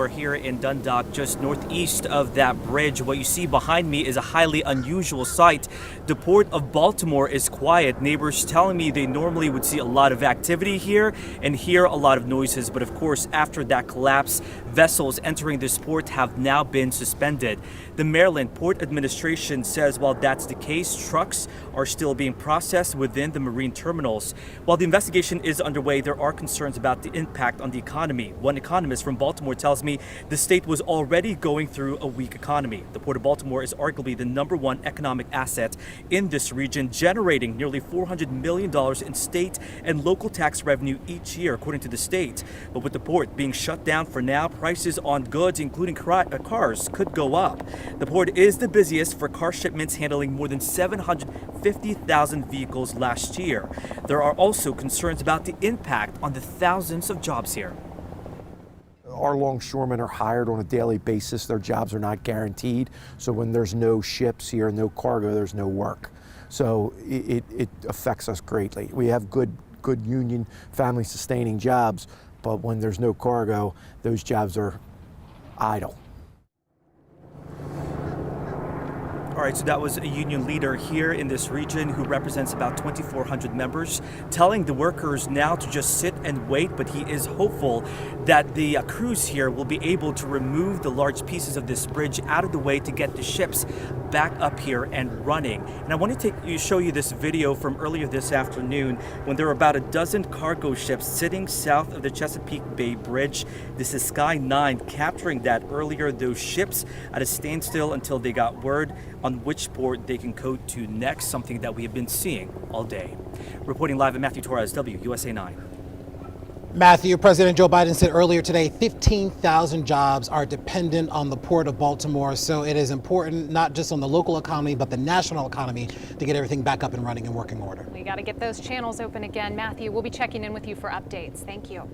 We're here in Dundalk, just northeast of that bridge. What you see behind me is a highly unusual sight. The Port of Baltimore is quiet. Neighbors telling me they normally would see a lot of activity here and hear a lot of noises. But of course, after that collapse, vessels entering this port have now been suspended. The Maryland Port Administration says while that's the case, trucks are still being processed within the marine terminals. While the investigation is underway, there are concerns about the impact on the economy. One economist from Baltimore tells me the state was already going through a weak economy. The Port of Baltimore is arguably the #1 economic asset in this region, generating nearly $400 million in state and local tax revenue each year, according to the state. But with the port being shut down for now, prices on goods, including cars, could go up. The port is the busiest for car shipments, handling more than 750,000 vehicles last year. There are also concerns about the impact on the thousands of jobs here. Our longshoremen are hired on a daily basis. Their jobs are not guaranteed. So when there's no ships here, no cargo, there's no work. So it affects us greatly. We have good union, family sustaining jobs, but when there's no cargo, those jobs are idle. All right, so that was a union leader here in this region who represents about 2,400 members, telling the workers now to just sit and wait, but he is hopeful that the crews here will be able to remove the large pieces of this bridge out of the way to get the ships back up here and running. And I want to show you this video from earlier this afternoon when there were about a dozen cargo ships sitting south of the Chesapeake Bay Bridge. This is Sky 9 capturing that earlier, those ships at a standstill until they got word on which port they can go to next, something that we have been seeing all day. Reporting live at Matthew Torres, WUSA 9. Matthew, President Joe Biden said earlier today 15,000 jobs are dependent on the Port of Baltimore. So it is important, not just on the local economy, but the national economy, to get everything back up and running in working order. We got to get those channels open again. Matthew, we'll be checking in with you for updates. Thank you.